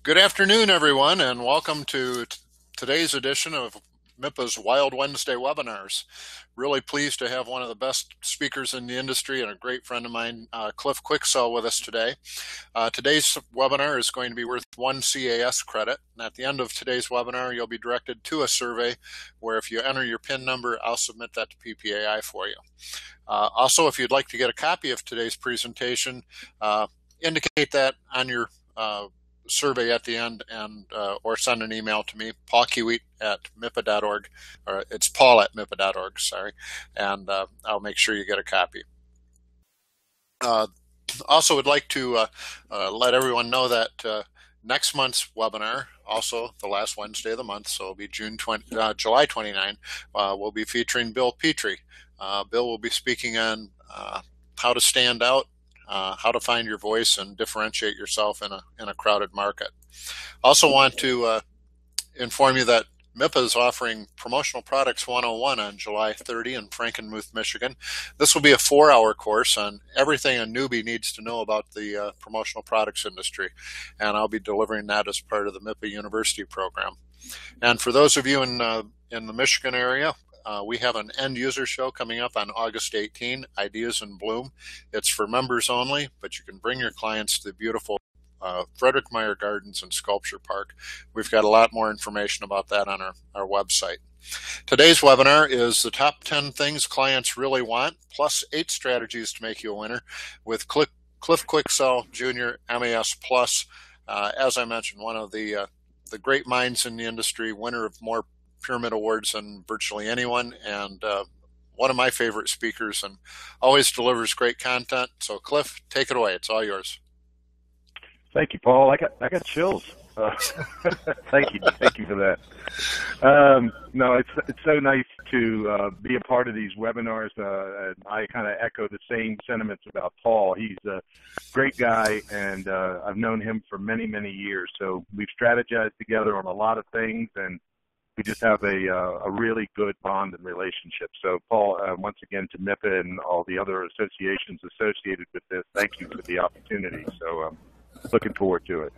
Good afternoon, everyone, and welcome to today's edition of MIPA's Wild Wednesday webinars. Really pleased to have one of the best speakers in the industry and a great friend of mine, Cliff Quicksell, with us today. Today's webinar is going to be worth 1 CAS credit, and at the end of today's webinar, you'll be directed to a survey where if you enter your PIN number, I'll submit that to PPAI for you. Also, if you'd like to get a copy of today's presentation, indicate that on your survey at the end, and or send an email to me, Paul Kiewit at MIPA.org, or it's Paul at MIPA.org, sorry, and I'll make sure you get a copy. Also would like to let everyone know that next month's webinar, also the last Wednesday of the month, so it'll be July 29, we'll be featuring Bill Petrie. Bill will be speaking on how to stand out, how to find your voice and differentiate yourself in a crowded market. Also want to inform you that MIPA is offering Promotional Products 101 on July 30 in Frankenmuth, Michigan. This will be a 4-hour course on everything a newbie needs to know about the promotional products industry, and I'll be delivering that as part of the MIPA University program. And for those of you in the Michigan area, we have an end user show coming up on August 18, Ideas in Bloom. It's for members only, but you can bring your clients to the beautiful Frederick Meyer Gardens and Sculpture Park. We've got a lot more information about that on our website. Today's webinar is the top 10 things clients really want, plus 8 strategies to make you a winner with Cliff Quicksell Jr., MAS Plus. As I mentioned, one of the great minds in the industry, winner of more Pyramid Awards than virtually anyone, and one of my favorite speakers, and always delivers great content. So Cliff, take it away. It's all yours. Thank you, Paul. I got chills. Thank you for that. No, it's so nice to be a part of these webinars. I kind of echo the same sentiments about Paul. He's a great guy, and I've known him for many, many years. So we've strategized together on a lot of things, and we just have a really good bond and relationship. So, Paul, once again, to MIPA and all the other associations associated with this, thank you for the opportunity. So, looking forward to it.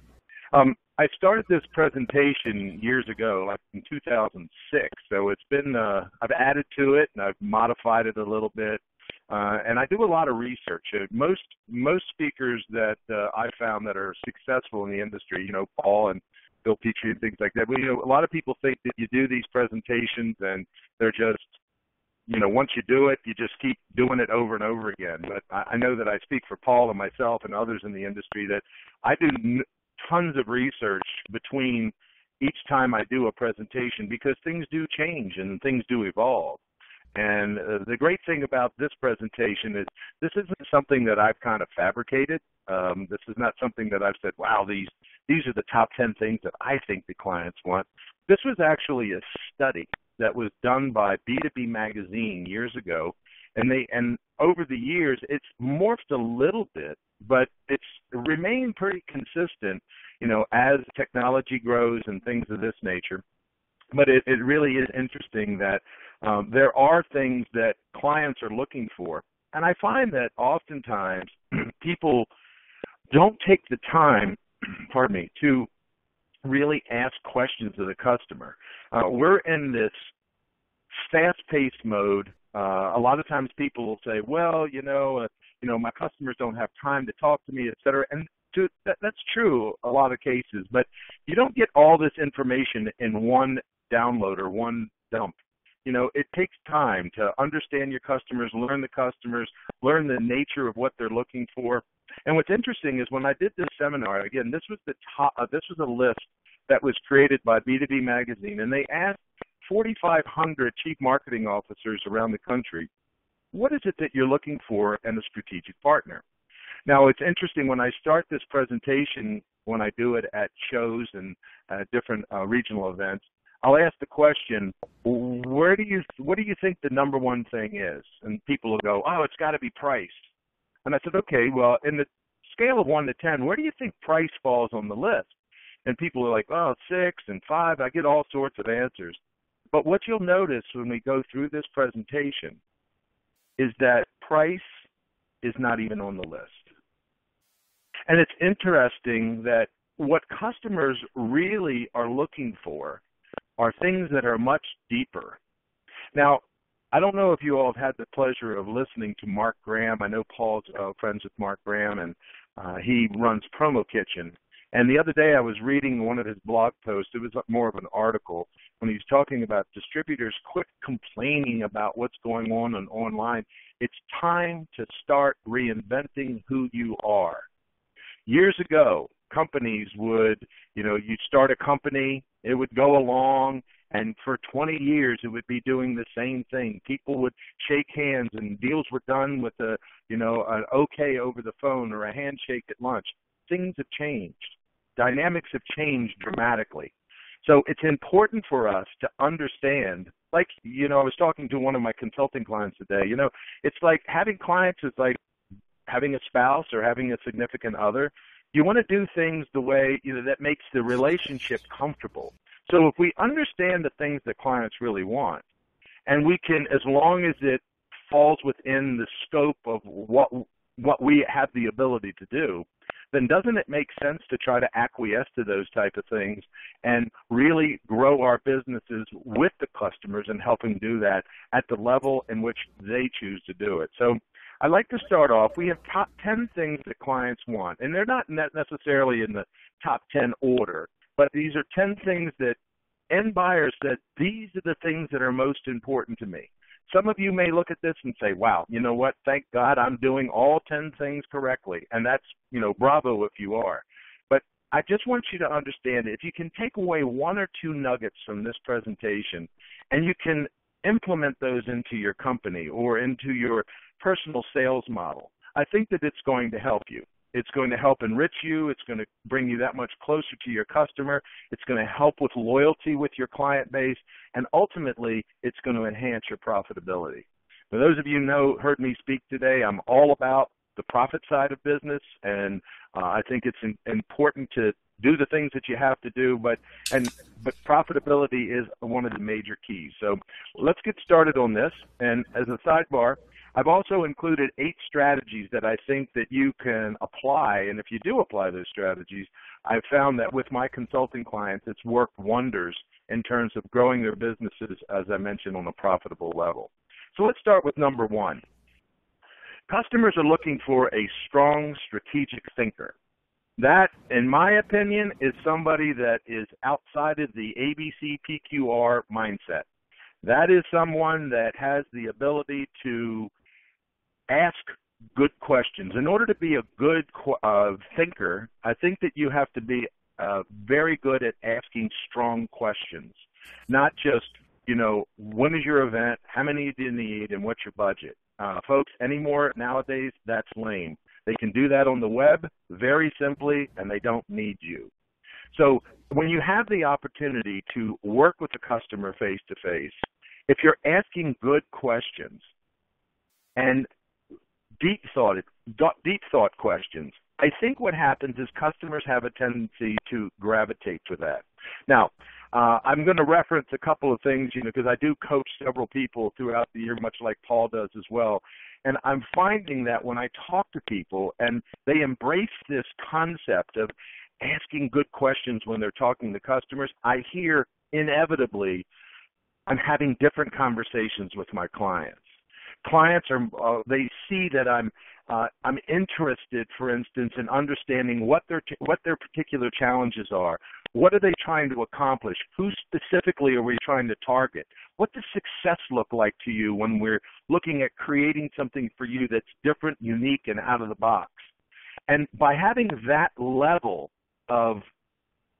I started this presentation years ago, like in 2006. So it's been, I've added to it and I've modified it a little bit. And I do a lot of research. Most speakers that I found that are successful in the industry, Paul and Bill Petrie and things like that. Well, a lot of people think that you do these presentations and they're just, once you do it, you just keep doing it over and over again. But I know that I speak for Paul and myself and others in the industry that I do tons of research between each time I do a presentation because things do change and things do evolve. And the great thing about this presentation is this isn't something that I've kind of fabricated. This is not something that I've said, wow, these are the top 10 things that I think the clients want. This was actually a study that was done by B2B Magazine years ago, and over the years it's morphed a little bit, but it's remained pretty consistent, as technology grows and things of this nature. But it really is interesting that there are things that clients are looking for, and I find that oftentimes people don't take the time, to really ask questions of the customer. We're in this fast-paced mode. A lot of times people will say, well, my customers don't have time to talk to me, et cetera. And that's true a lot of cases, but you don't get all this information in one download or one dump. It takes time to understand your customers, learn the customers, learn the nature of what they're looking for. And what's interesting is when I did this seminar, again, this was a list that was created by B2B Magazine, and they asked 4,500 chief marketing officers around the country, what is it that you're looking for in a strategic partner? Now, it's interesting when I start this presentation, when I do it at shows and different regional events, I'll ask the question, what do you think the number one thing is? And people will go, oh, it's got to be price. And I said, okay, well, in the scale of 1 to 10, where do you think price falls on the list? And people are like, oh, 6 and 5. I get all sorts of answers. But what you'll notice when we go through this presentation is that price is not even on the list. And it's interesting that what customers really are looking for are things that are much deeper. Now, I don't know if you all have had the pleasure of listening to Mark Graham. I know Paul's friends with Mark Graham, and he runs Promo Kitchen. And the other day I was reading one of his blog posts. It was more of an article when he was talking about distributors quit complaining about what's going on online. It's time to start reinventing who you are. Years ago, companies would, you'd start a company, it would go along, and for 20 years it would be doing the same thing. People would shake hands, and deals were done with an okay over the phone or a handshake at lunch. Things have changed. Dynamics have changed dramatically. So it's important for us to understand, like, I was talking to one of my consulting clients today, it's like having clients is like having a spouse or having a significant other. You want to do things the way, that makes the relationship comfortable. So if we understand the things that clients really want, and we can, as long as it falls within the scope of what we have the ability to do, then doesn't it make sense to try to acquiesce to those type of things and really grow our businesses with the customers and helping do that at the level in which they choose to do it? So I'd like to start off. We have top 10 things that clients want, and they're not necessarily in the top 10 order, but these are 10 things that end buyers said, these are the things that are most important to me. Some of you may look at this and say, wow, you know what, thank God I'm doing all 10 things correctly. And that's, bravo if you are. But I just want you to understand, if you can take away one or two nuggets from this presentation and you can implement those into your company or into your personal sales model, I think that it's going to help you. It's going to help enrich you. It's going to bring you that much closer to your customer. It's going to help with loyalty with your client base. And ultimately, it's going to enhance your profitability. For those of you who heard me speak today, I'm all about the profit side of business. And I think it's important to do the things that you have to do, but profitability is one of the major keys. So let's get started on this. And as a sidebar, I've also included 8 strategies that I think that you can apply, and if you do apply those strategies, I've found that with my consulting clients, it's worked wonders in terms of growing their businesses, as I mentioned, on a profitable level. So let's start with number 1. Customers are looking for a strong strategic thinker. That, in my opinion, is somebody that is outside of the ABC PQR mindset. That is someone that has the ability to ask good questions. In order to be a good thinker, I think that you have to be very good at asking strong questions, not just, when is your event, how many do you need, and what's your budget? Folks, anymore nowadays, that's lame. They can do that on the web very simply, and they don't need you. So when you have the opportunity to work with the customer face-to-face, if you're asking good questions and deep thought questions, I think what happens is customers have a tendency to gravitate to that. Now, I'm going to reference a couple of things, because I do coach several people throughout the year, much like Paul does as well. And I'm finding that when I talk to people and they embrace this concept of asking good questions when they're talking to customers, I hear inevitably I'm having different conversations with my clients. Clients they see that I'm interested, for instance, in understanding what their particular challenges are. What are they trying to accomplish? Who specifically are we trying to target? What does success look like to you when we're looking at creating something for you that's different, unique, and out of the box? And by having that level of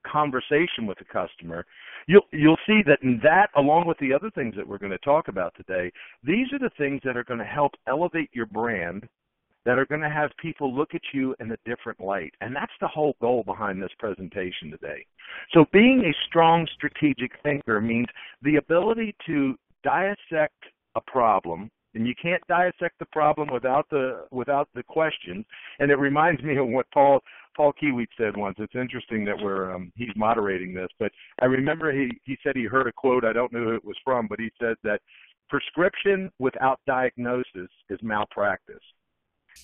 conversation with the customer, you'll see that in that, along with the other things that we're going to talk about today, these are the things that are going to help elevate your brand, that are going to have people look at you in a different light. And that's the whole goal behind this presentation today. So being a strong strategic thinker means the ability to dissect a problem, and you can't dissect the problem without the questions. And it reminds me of what Paul Kiewit said once. It's interesting that he's moderating this, but I remember he said he heard a quote. I don't know who it was from, but he said that prescription without diagnosis is malpractice.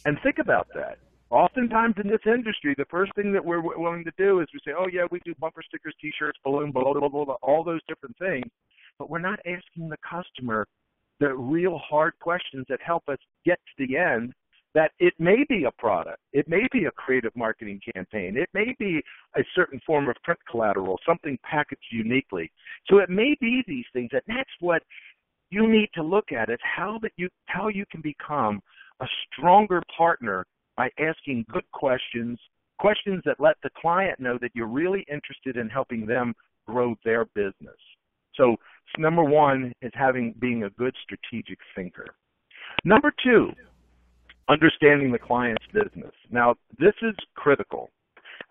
And think about that. Oftentimes in this industry, the first thing that we're willing to do is we say, oh, yeah, we do bumper stickers, T-shirts, balloon, blah, blah, blah, blah, all those different things. But we're not asking the customer the real hard questions that help us get to the end, that it may be a product. It may be a creative marketing campaign. It may be a certain form of print collateral, something packaged uniquely. So it may be these things, and that's what you need to look at, is how you can become a stronger partner by asking good questions, questions that let the client know that you're really interested in helping them grow their business. So number one is being a good strategic thinker. Number two, understanding the client's business. Now, this is critical.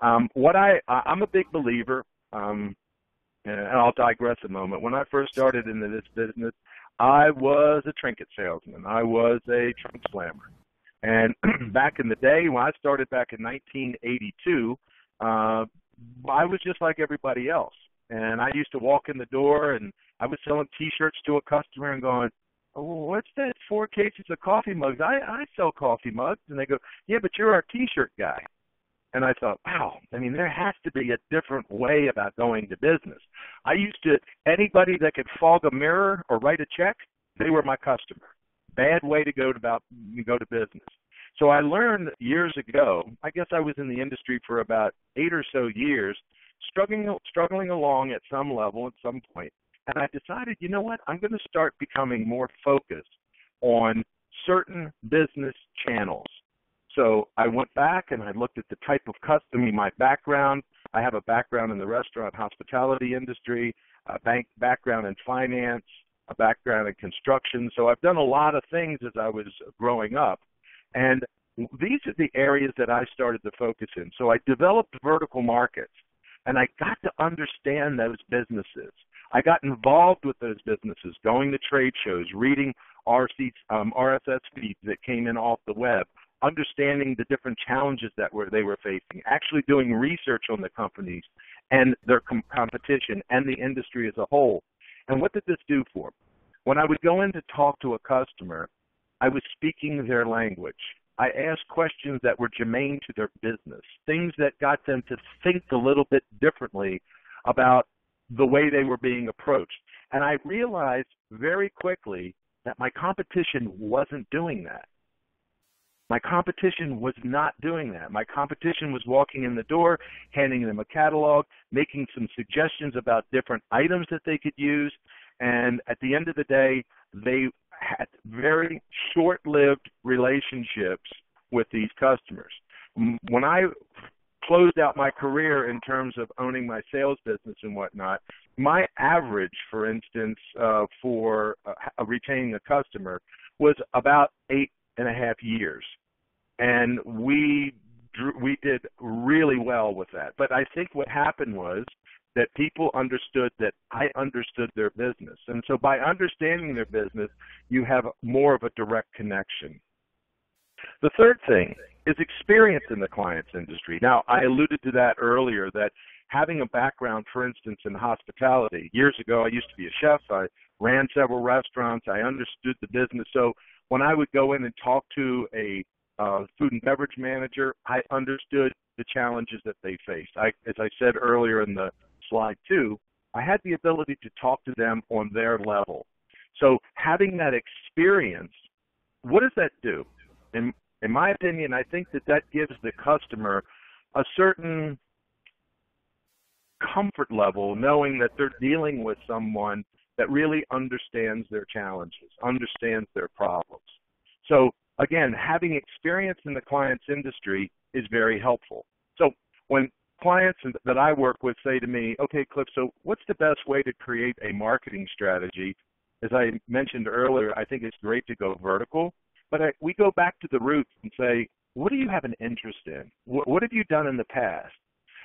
I'm a big believer, and I'll digress a moment. When I first started into this business, I was a trinket salesman. I was a trunk slammer. And back in the day, when I started back in 1982, I was just like everybody else. And I used to walk in the door, and I was selling T-shirts to a customer and going, oh, what's that, 4 cases of coffee mugs? I sell coffee mugs. And they go, yeah, but you're our T-shirt guy. And I thought, wow, I mean, there has to be a different way about going to business. Anybody that could fog a mirror or write a check, they were my customer. Bad way to go to business. So I learned years ago, I guess I was in the industry for about 8 or so years, struggling along at some level at some point. And I decided, you know what, I'm going to start becoming more focused on certain business channels. So I went back and I looked at the type of customer, my background. I have a background in the restaurant hospitality industry, a background in finance, a background in construction. So I've done a lot of things as I was growing up. And these are the areas that I started to focus in. So I developed vertical markets, and I got to understand those businesses. I got involved with those businesses, going to trade shows, reading RSS feeds that came in off the web, understanding the different challenges that they were facing, actually doing research on the companies and their competition and the industry as a whole. And what did this do for me? When I would go in to talk to a customer, I was speaking their language. I asked questions that were germane to their business, things that got them to think a little bit differently about the way they were being approached. And I realized very quickly that my competition wasn't doing that. My competition was not doing that. My competition was walking in the door, handing them a catalog, making some suggestions about different items that they could use, and at the end of the day, they had very short-lived relationships with these customers. When I closed out my career in terms of owning my sales business and whatnot, my average, for instance, for retaining a customer was about 8.5 years. And we did really well with that. But I think what happened was that people understood that I understood their business. And so by understanding their business, you have more of a direct connection. The third thing is experience in the client's industry. Now, I alluded to that earlier, that having a background, for instance, in hospitality. Years ago, I used to be a chef. I ran several restaurants. I understood the business. So when I would go in and talk to a food and beverage manager, I understood the challenges that they faced. As I said earlier in the slide 2, I had the ability to talk to them on their level. So having that experience, what does that do? In my opinion, I think that gives the customer a certain comfort level, knowing that they're dealing with someone that really understands their challenges, understands their problems. So again, having experience in the client's industry is very helpful. So when clients that I work with say to me, okay, Cliff, so what's the best way to create a marketing strategy? As I mentioned earlier, I think it's great to go vertical, but we go back to the roots and say, what do you have an interest in? What have you done in the past?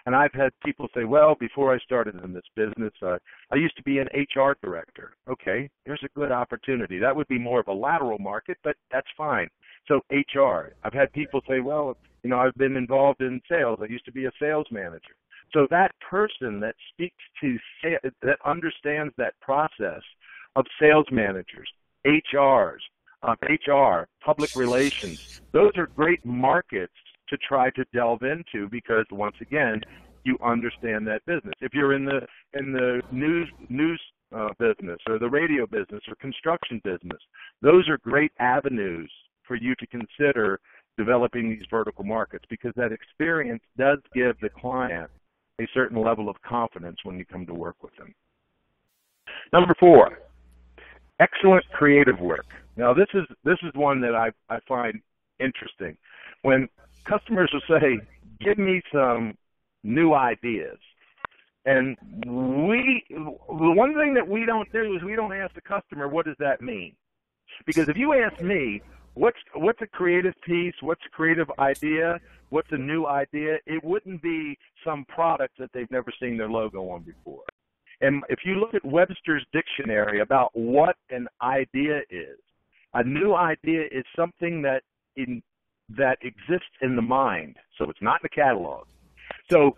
And I've had people say, well, before I started in this business, I used to be an HR director. Okay, there's a good opportunity. That would be more of a lateral market, but that's fine. So HR. I've had people say, well, I've been involved in sales. I used to be a sales manager. So that person that speaks to, that understands that process of sales managers, HR, public relations, those are great markets to try to delve into because, once again, you understand that business. If you're in the news business or the radio business or construction business, those are great avenues for you to consider developing these vertical markets because that experience does give the client a certain level of confidence when you come to work with them. Number 4, excellent creative work. Now, this is one that I find interesting. When customers will say, give me some new ideas. And the one thing that we don't do is we don't ask the customer, what does that mean? Because if you ask me, what's a creative piece, what's a creative idea, what's a new idea, it wouldn't be some product that they've never seen their logo on before. And if you look at Webster's dictionary about what an idea is, a new idea is something that exists in the mind. So it's not in the catalog. So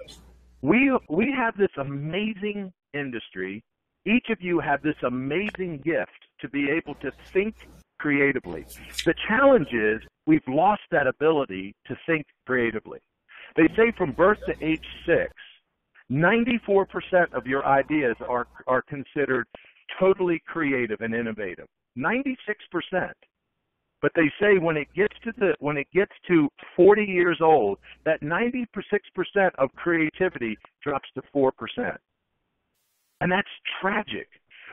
we have this amazing industry. Each of you have this amazing gift to be able to think creatively. The challenge is we've lost that ability to think creatively. They say from birth to age 6, 94% of your ideas are considered totally creative and innovative. 96%. But they say when it gets to 40 years old, that 96% of creativity drops to 4%. And that's tragic.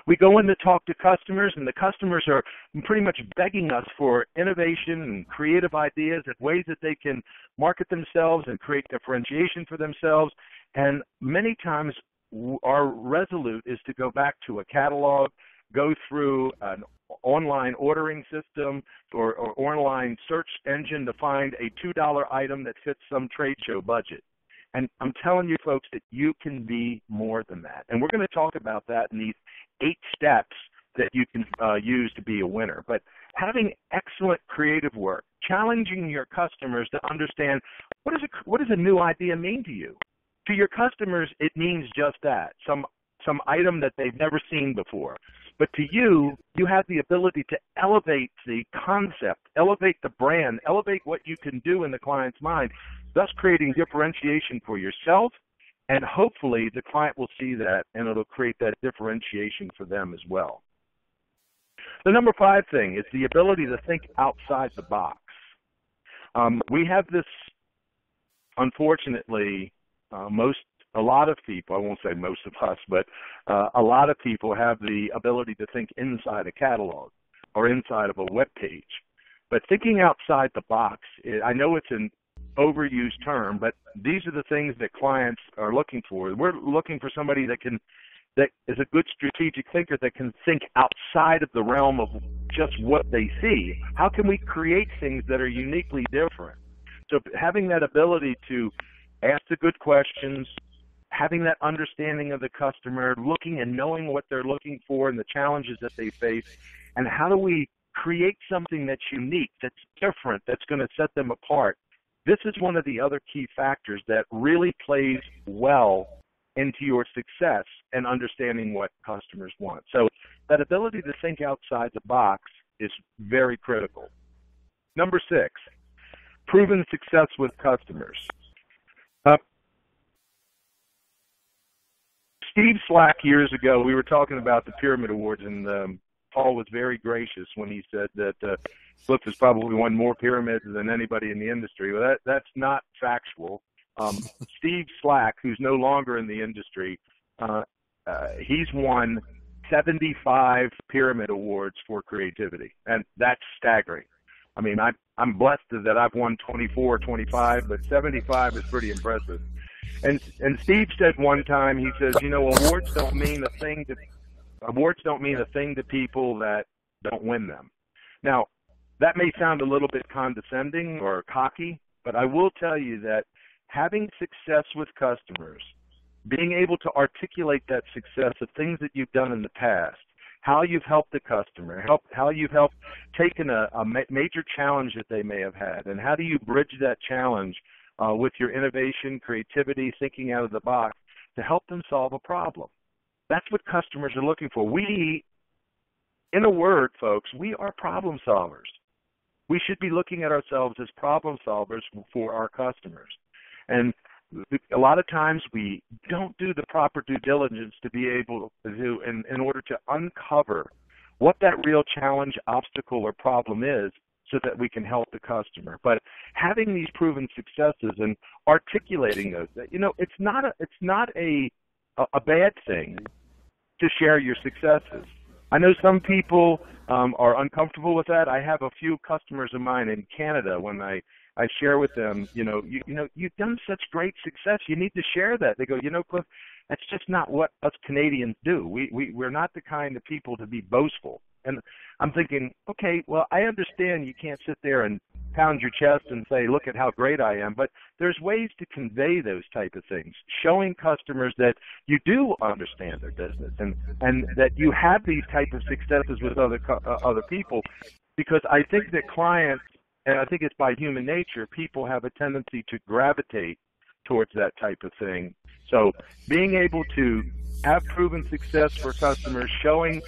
We go in to talk to customers, and the customers are pretty much begging us for innovation and creative ideas and ways that they can market themselves and create differentiation for themselves. And many times our resolute is to go back to a catalog, go through an online ordering system or online search engine to find a $2 item that fits some trade show budget. And I'm telling you, folks, that you can be more than that. And we're going to talk about that in these 8 steps that you can use to be a winner. But having excellent creative work, challenging your customers to understand what does a new idea mean to you? To your customers, it means just that, some item that they've never seen before. But to you, you have the ability to elevate the concept, elevate the brand, elevate what you can do in the client's mind, thus creating differentiation for yourself, and hopefully the client will see that and it'll create that differentiation for them as well. The number 5 thing is the ability to think outside the box. We have this, unfortunately, a lot of people, I won't say most of us, but a lot of people have the ability to think inside a catalog or inside of a web page. But thinking outside the box, I know it's an overused term, but these are the things that clients are looking for. We're looking for somebody that is a good strategic thinker that can think outside of the realm of just what they see. How can we create things that are uniquely different? So having that ability to ask the good questions, having that understanding of the customer, looking and knowing what they're looking for and the challenges that they face, and how do we create something that's unique, that's different, that's going to set them apart. This is one of the other key factors that really plays well into your success and understanding what customers want. So that ability to think outside the box is very critical. Number 6, proven success with customers. Steve Slack, years ago, we were talking about the Pyramid Awards, and Paul was very gracious when he said that Flip has probably won more pyramids than anybody in the industry. Well, that's not factual. Steve Slack, who's no longer in the industry, he's won 75 Pyramid Awards for creativity, and that's staggering. I mean, I'm blessed that I've won 24 or 25, but 75 is pretty impressive. And Steve said one time, he says, awards don't mean a thing to people that don't win them. Now, that may sound a little bit condescending or cocky, but I will tell you that having success with customers, being able to articulate that success of things that you've done in the past, how you've helped the customer, how you've helped taken a major challenge that they may have had, and how do you bridge that challenge with your innovation, creativity, thinking out of the box to help them solve a problem. That's what customers are looking for. We, in a word, folks, we are problem solvers. We should be looking at ourselves as problem solvers for our customers. And a lot of times we don't do the proper due diligence to be able to do in order to uncover what that real challenge, obstacle, or problem is so that we can help the customer. But having these proven successes and articulating those, it's not a bad thing to share your successes. I know some people are uncomfortable with that. I have a few customers of mine in Canada. When I share with them, you've done such great success. You need to share that. They go, Cliff, that's just not what us Canadians do. We're not the kind of people to be boastful. And I'm thinking, okay, well, I understand you can't sit there and pound your chest and say, look at how great I am, but there's ways to convey those type of things, showing customers that you do understand their business and that you have these type of successes with other people, because I think that clients, and I think it's by human nature, people have a tendency to gravitate towards that type of thing. So being able to have proven success for customers, showing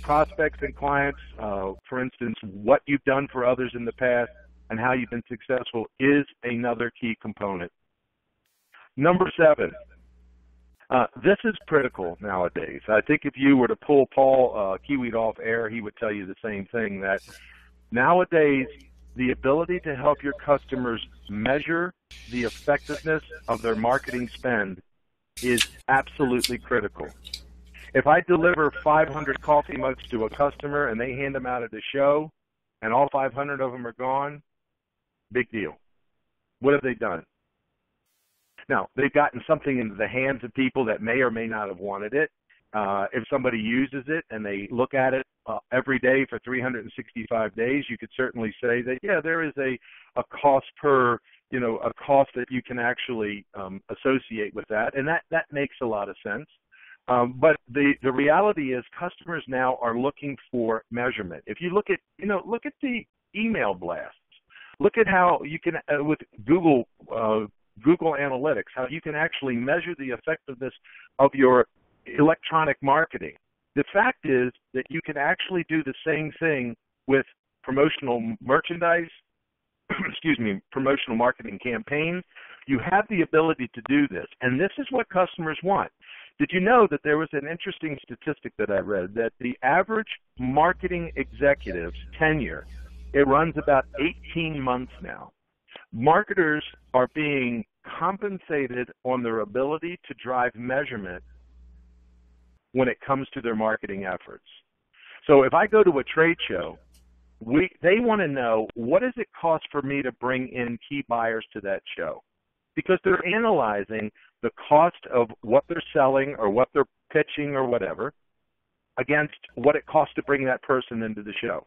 prospects and clients, for instance, what you've done for others in the past and how you've been successful is another key component. Number 7, this is critical nowadays. I think if you were to pull Paul Kiewit off air, he would tell you the same thing, that nowadays the ability to help your customers measure the effectiveness of their marketing spend is absolutely critical. If I deliver 500 coffee mugs to a customer and they hand them out at a show and all 500 of them are gone, big deal. What have they done? Now, they've gotten something into the hands of people that may or may not have wanted it. If somebody uses it and they look at it every day for 365 days, you could certainly say that, yeah, there is a cost per, a cost that you can actually associate with that, and that makes a lot of sense. But the reality is customers now are looking for measurement. If you look at the email blasts, look at how you can, with Google Analytics, how you can actually measure the effectiveness of your electronic marketing. The fact is that you can actually do the same thing with promotional merchandise, promotional marketing campaigns. You have the ability to do this, and this is what customers want. Did you know that there was an interesting statistic that I read, that the average marketing executive's tenure, it runs about 18 months now. Marketers are being compensated on their ability to drive measurement when it comes to their marketing efforts. So if I go to a trade show, they want to know, what does it cost for me to bring in key buyers to that show? Because they're analyzing the cost of what they're selling or what they're pitching or whatever against what it costs to bring that person into the show.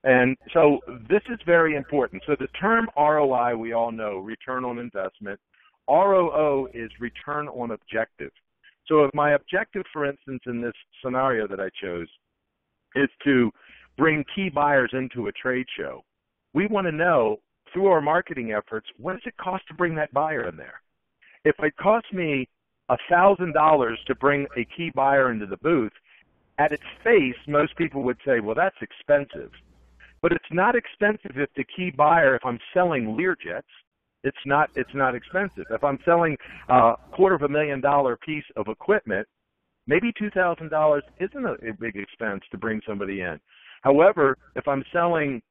And so this is very important. So the term ROI, we all know, return on investment. ROO is return on objective. So if my objective, for instance, in this scenario that I chose, is to bring key buyers into a trade show, we want to know through our marketing efforts, what does it cost to bring that buyer in there? If it costs me $1,000 to bring a key buyer into the booth, at its face, most people would say, well, that's expensive. But it's not expensive if the key buyer, if I'm selling Learjets, it's not expensive. If I'm selling a $250,000 piece of equipment, maybe $2,000 isn't a big expense to bring somebody in. However, if I'm selling,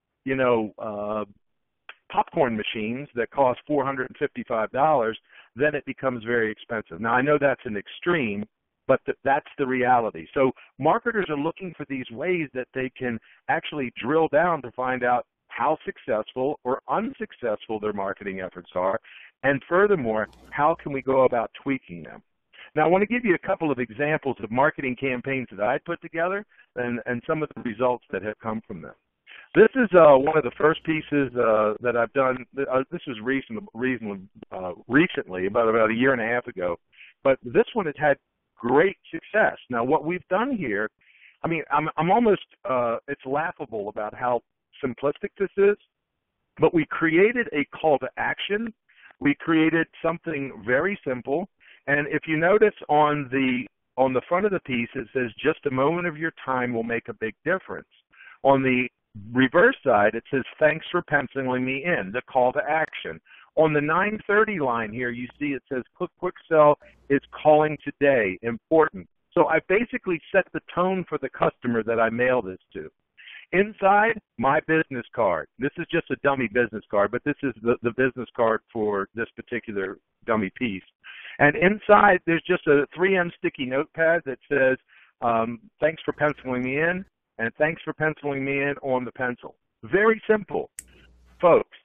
popcorn machines that cost $455, then it becomes very expensive. Now, I know that's an extreme, but that's the reality. So marketers are looking for these ways that they can actually drill down to find out how successful or unsuccessful their marketing efforts are, and furthermore, how can we go about tweaking them. Now, I want to give you a couple of examples of marketing campaigns that I put together and some of the results that have come from them. This is one of the first pieces that I've done. This was recently, about a year and a half ago. But this one has had great success. Now, what we've done here, I mean, I'm almost, it's laughable about how simplistic this is, but we created a call to action. We created something very simple. And if you notice on the front of the piece, it says, just a moment of your time will make a big difference. On the reverse side, it says, thanks for penciling me in, the call to action. On the 9:30 line here, you see it says, Quicksell is calling today, important. So I basically set the tone for the customer that I mail this to. Inside, my business card. This is just a dummy business card, but this is the business card for this particular dummy piece. And inside, there's just a 3M sticky notepad that says, thanks for penciling me in, and thanks for penciling me in on the pencil. Very simple. Folks,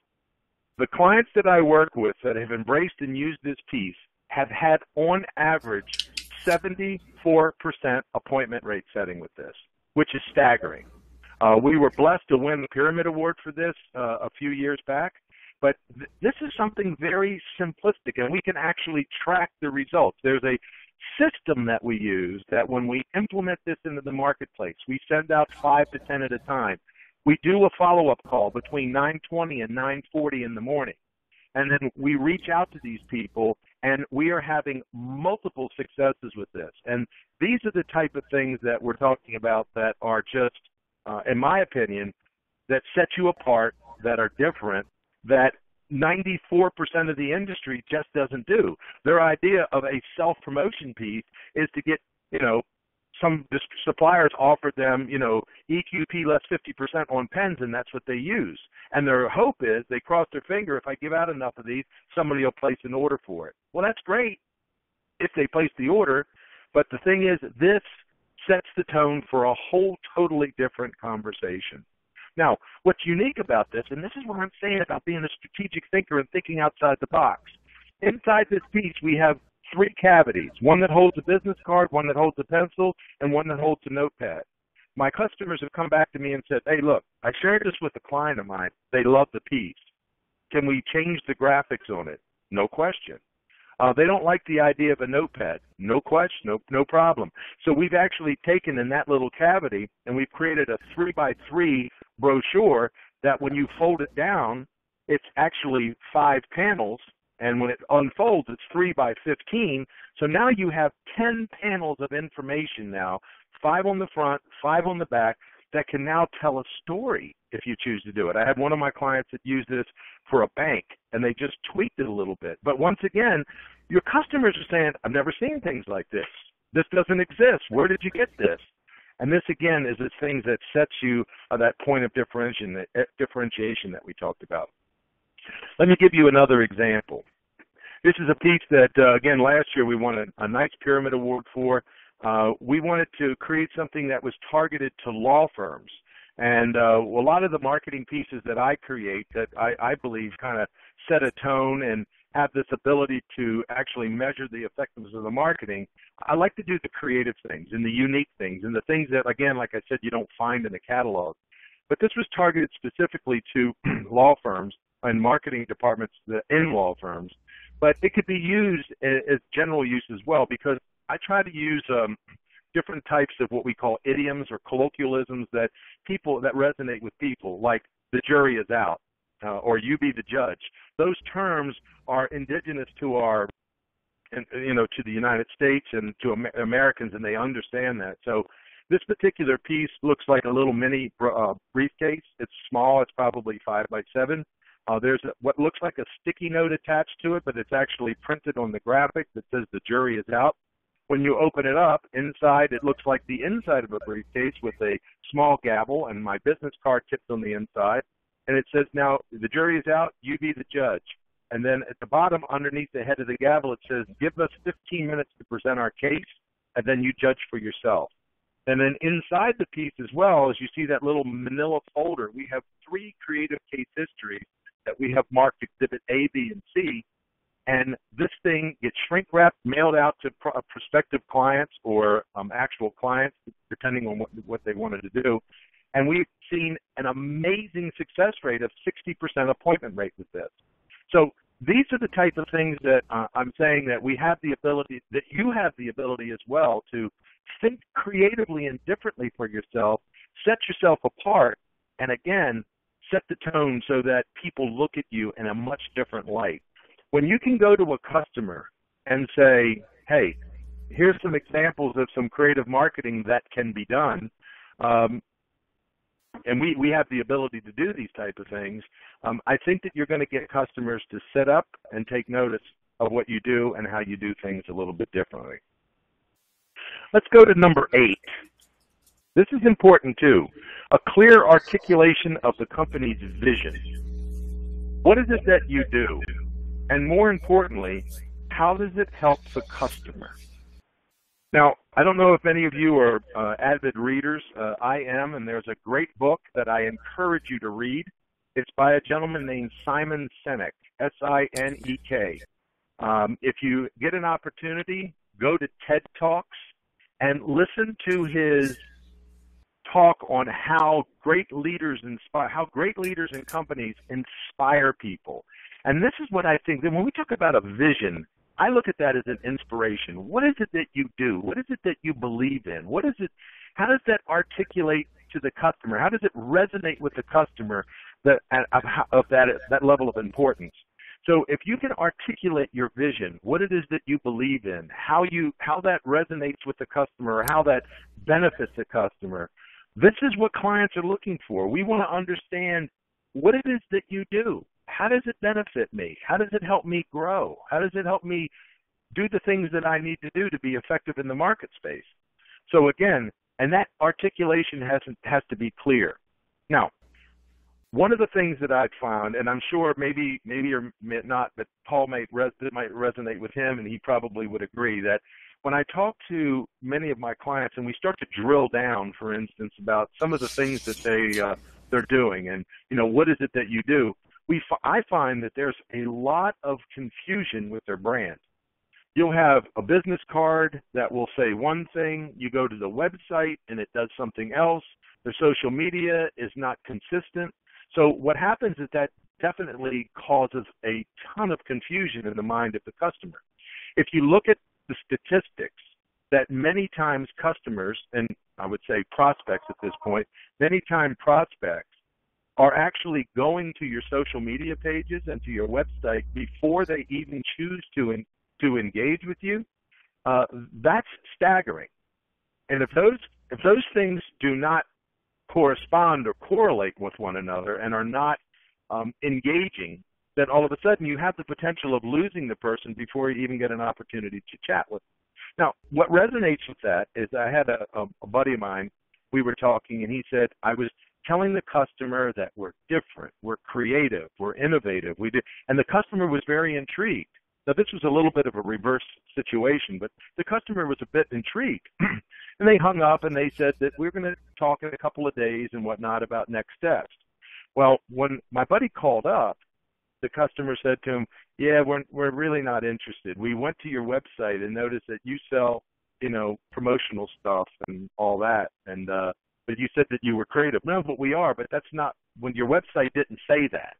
the clients that I work with that have embraced and used this piece have had, on average, 74% appointment rate setting with this, which is staggering. We were blessed to win the Pyramid Award for this a few years back, but this is something very simplistic, and we can actually track the results. There's a system that we use that when we implement this into the marketplace, we send out 5 to 10 at a time. We do a follow-up call between 9:20 and 9:40 in the morning, and then we reach out to these people, and we are having multiple successes with this. And these are the type of things that we're talking about that are just, in my opinion, that set you apart, that are different, that 94% of the industry just doesn't do. Their idea of a self-promotion piece is to get, some suppliers offered them, EQP less 50% on pens, and that's what they use. And their hope is, they cross their finger, if I give out enough of these, somebody will place an order for it. Well, that's great if they place the order, but the thing is, this sets the tone for a whole totally different conversation. Now, what's unique about this, and this is what I'm saying about being a strategic thinker and thinking outside the box. Inside this piece, we have 3 cavities, one that holds a business card, one that holds a pencil, and one that holds a notepad. My customers have come back to me and said, hey, look, I shared this with a client of mine. They love the piece. Can we change the graphics on it? No question. They don't like the idea of a notepad. No question, no problem. So we've actually taken in that little cavity and we've created a 3x3 brochure that when you fold it down, it's actually 5 panels, and when it unfolds, it's 3x15. So now you have 10 panels of information now, 5 on the front, 5 on the back, that can now tell a story if you choose to do it. I had one of my clients that used this for a bank, and they just tweaked it a little bit. But once again, your customers are saying, I've never seen things like this. This doesn't exist. Where did you get this? And this, again, is the things that sets you that point of differentiation that we talked about. Let me give you another example. This is a piece that, again, last year we won a nice Pyramid Award for. We wanted to create something that was targeted to law firms. And a lot of the marketing pieces that I create that I believe kind of set a tone and have this ability to actually measure the effectiveness of the marketing, I like to do the creative things and the unique things and the things that, again, like I said, you don't find in a catalog. But this was targeted specifically to law firms and marketing departments in law firms. But it could be used as general use as well, because I try to use different types of what we call idioms or colloquialisms that resonate with people, like the jury is out or you be the judge. Those terms are indigenous to to the United States and to Americans, and they understand that. So this particular piece looks like a little mini briefcase. It's small. It's probably 5x7. There's what looks like a sticky note attached to it, but it's actually printed on the graphic that says the jury is out. When you open it up, inside it looks like the inside of a briefcase with a small gavel and my business card tipped on the inside. And it says, now, the jury is out, you be the judge. And then at the bottom, underneath the head of the gavel, it says, give us 15 minutes to present our case, and then you judge for yourself. And then inside the piece as well, as you see that little manila folder, we have 3 creative case histories that we have marked Exhibit A, B, and C. And this thing gets shrink-wrapped, mailed out to prospective clients or actual clients, depending on what they wanted to do. And we've seen an amazing success rate of 60% appointment rate with this. So these are the type of things that I'm saying that we have the ability, that you have the ability as well to think creatively and differently for yourself, set yourself apart, and again, set the tone so that people look at you in a much different light. When you can go to a customer and say, hey, here's some examples of some creative marketing that can be done, and we have the ability to do these type of things, I think that you're going to get customers to sit up and take notice of what you do and how you do things a little bit differently. Let's go to number 8. This is important too. A clear articulation of the company's vision. What is it that you do? And more importantly, how does it help the customer? Now, I don't know if any of you are avid readers. I am, and there's a great book that I encourage you to read. It's by a gentleman named Simon Sinek, S-I-N-E-K. If you get an opportunity, go to TED Talks and listen to his talk on how great leaders and companies inspire people. And this is what I think that when we talk about a vision, I look at that as an inspiration. What is it that you do? What is it that you believe in? How does that articulate to the customer? How does it resonate with the customer that level of importance? So if you can articulate your vision, what it is that you believe in, how that resonates with the customer, or how that benefits the customer, this is what clients are looking for. We want to understand what it is that you do. How does it benefit me? How does it help me grow? How does it help me do the things that I need to do to be effective in the market space? So again, and that articulation has to be clear. Now, one of the things that I've found, and I'm sure maybe or not, but Paul might resonate with him, and he probably would agree, that when I talk to many of my clients and we start to drill down, for instance, about some of the things that they're doing, and what is it that you do, I find that there's a lot of confusion with their brand. You'll have a business card that will say one thing, you go to the website and it does something else, their social media is not consistent. So what happens is that definitely causes a ton of confusion in the mind of the customer. If you look at the statistics, that many times customers, and I would say prospects at this point, many times prospects are actually going to your social media pages and to your website before they even choose to engage with you. That's staggering. And if those things do not correspond or correlate with one another and are not engaging, then all of a sudden you have the potential of losing the person before you even get an opportunity to chat with them. Now, what resonates with that is I had a buddy of mine, we were talking, and he said, I was telling the customer that we're different, we're creative, we're innovative, and the customer was very intrigued. Now, this was a little bit of a reverse situation, but the customer was a bit intrigued. And they hung up and they said that we're going to talk in a couple of days and whatnot about next steps. Well, when my buddy called up, the customer said to him, yeah, we're really not interested. We went to your website and noticed that you sell, promotional stuff and all that, and but you said that you were creative. No, but we are, but that's not, when your website didn't say that.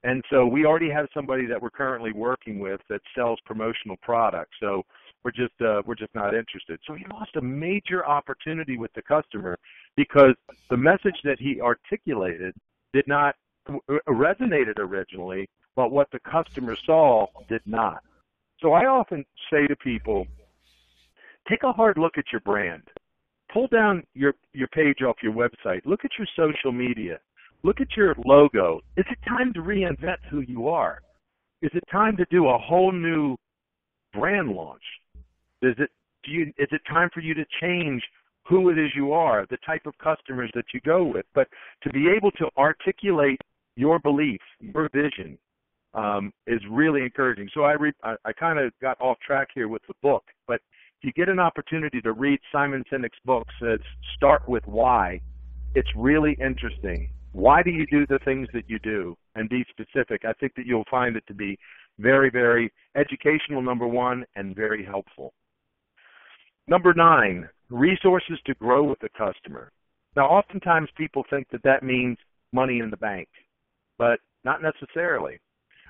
And so we already have somebody that we're currently working with that sells promotional products. So we're just not interested. So he lost a major opportunity with the customer because the message that he articulated did not resonated originally, but what the customer saw did not. So I often say to people, take a hard look at your brand. Pull down your page off your website. Look at your social media. Look at your logo. Is it time to reinvent who you are? Is it time to do a whole new brand launch? Is it time for you to change who it is you are, the type of customers that you go with? But to be able to articulate your belief, your vision, is really encouraging. So I kind of got off track here with the book, but if you get an opportunity to read Simon Sinek's book, says Start With Why, it's really interesting. Why do you do the things that you do? And be specific. I think that you'll find it to be very, very educational, number one, and very helpful. Number 9, resources to grow with the customer. Now, oftentimes people think that means money in the bank, but not necessarily.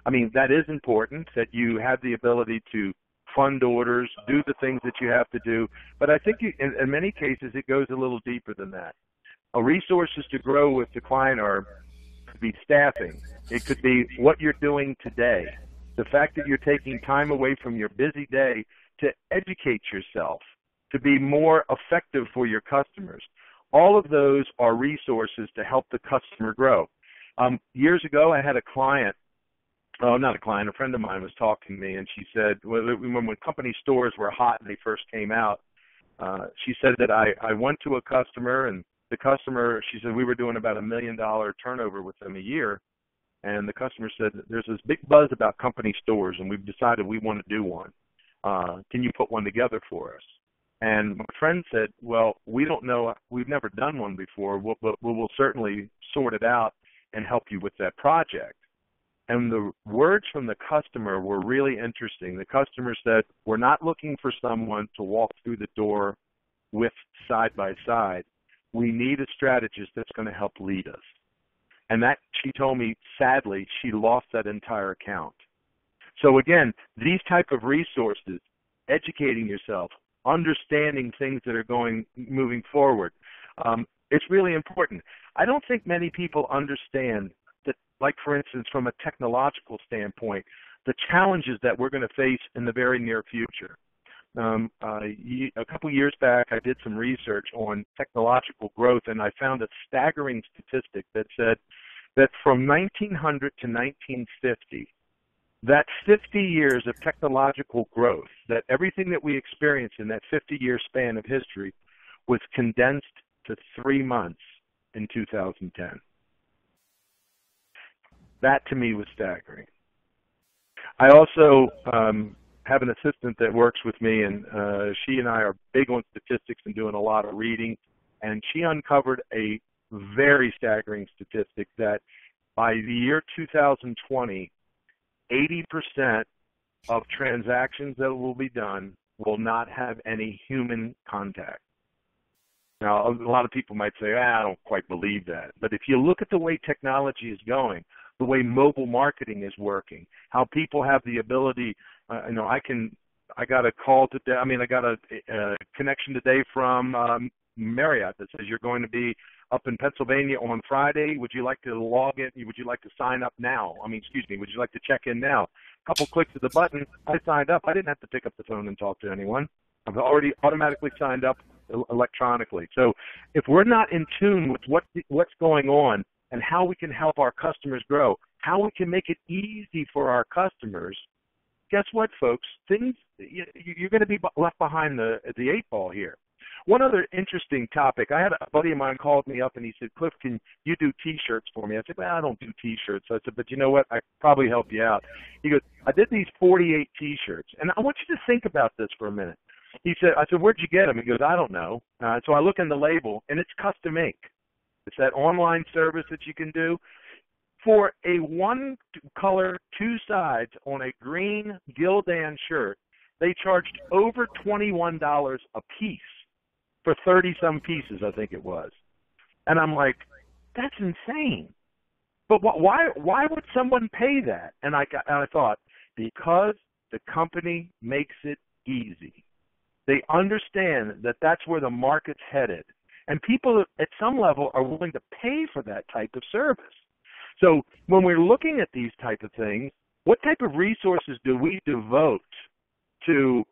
I mean, that is important, that you have the ability to fund orders, do the things that you have to do, but I think in many cases it goes a little deeper than that. Resources to grow with the client could be staffing. It could be what you're doing today. The fact that you're taking time away from your busy day to educate yourself, to be more effective for your customers. All of those are resources to help the customer grow. Years ago, I had a client, not a client, a friend of mine was talking to me, and she said, when company stores were hot and they first came out, she said that I went to a customer, and the customer, she said we were doing about $1 million turnover with them a year, and the customer said, there's this big buzz about company stores, and we've decided we want to do one. Can you put one together for us? And my friend said, well, we don't know, we've never done one before, but we'll certainly sort it out and help you with that project. And the words from the customer were really interesting. The customer said, we're not looking for someone to walk through the door with side by side. We need a strategist that's going to help lead us. And that, she told me, sadly, she lost that entire account. So again, these type of resources, educating yourself, understanding things that are moving forward, it's really important. I don't think many people understand that, like for instance, from a technological standpoint, the challenges that we're going to face in the very near future. A couple years back, I did some research on technological growth, and I found a staggering statistic that said that from 1900 to 1950, that 50 years of technological growth, that everything that we experienced in that 50-year span of history was condensed to 3 months in 2010. That, to me, was staggering. I also have an assistant that works with me, and she and I are big on statistics and doing a lot of reading, and she uncovered a very staggering statistic that by the year 2020, 80% of transactions that will be done will not have any human contact. Now, a lot of people might say, I don't quite believe that. But if you look at the way technology is going, the way mobile marketing is working, how people have the ability, I got a call today, I got a connection today from Marriott that says you're going to be up in Pennsylvania on Friday. Would you like to log in? Would you like to sign up now? Would you like to check in now? A couple clicks of the button, I signed up. I didn't have to pick up the phone and talk to anyone. I've already automatically signed up electronically. So if we're not in tune with what's going on and how we can help our customers grow, how we can make it easy for our customers, guess what, folks? You're going to be left behind the 8 ball here. One other interesting topic, I had a buddy of mine called me up and he said, Cliff, can you do T-shirts for me? I said, well, I don't do T-shirts. I said, but you know what? I could probably help you out. He goes, I did these 48 T-shirts, and I want you to think about this for a minute. I said, where'd you get them? He goes, I don't know. So I look in the label, and it's custom ink. It's that online service that you can do. For a one color, 2 sides on a green Gildan shirt, they charged over $21 a piece for 30-some pieces, I think it was. And I'm like, that's insane. But why would someone pay that? And I thought, because the company makes it easy. They understand that that's where the market's headed. And people at some level are willing to pay for that type of service. So when we're looking at these type of things, what type of resources do we devote to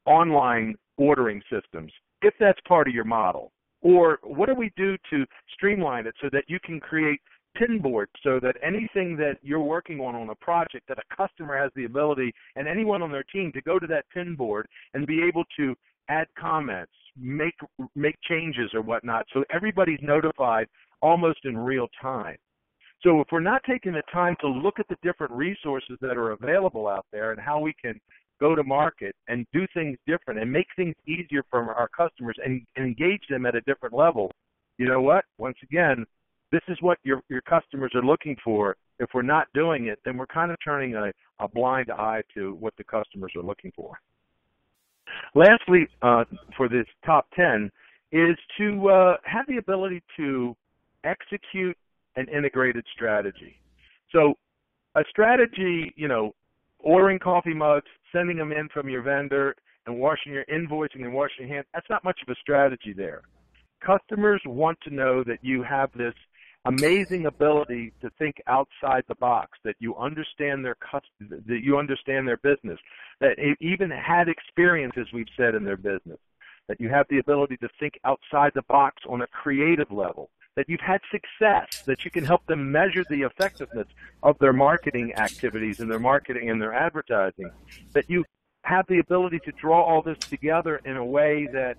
online ordering systems, if that's part of your model? Or what do we do to streamline it so that you can create pin boards so that anything that you're working on a project, that a customer has the ability and anyone on their team to go to that pin board and be able to add comments, make changes or whatnot, so everybody's notified almost in real time. So if we're not taking the time to look at the different resources that are available out there and how we can go to market and do things different and make things easier for our customers and engage them at a different level, you know what? Once again, this is what your customers are looking for. If we're not doing it, then we're kind of turning a blind eye to what the customers are looking for. Lastly, for this top 10, is to have the ability to execute an integrated strategy. So a strategy, ordering coffee mugs, sending them in from your vendor, and invoicing and washing your hands, that's not much of a strategy there. Customers want to know that you have this amazing ability to think outside the box, that you understand their business, that even had experience, as we've said, in their business. that you have the ability to think outside the box on a creative level, that you've had success, that you can help them measure the effectiveness of their marketing activities and their marketing and their advertising, that you have the ability to draw all this together in a way that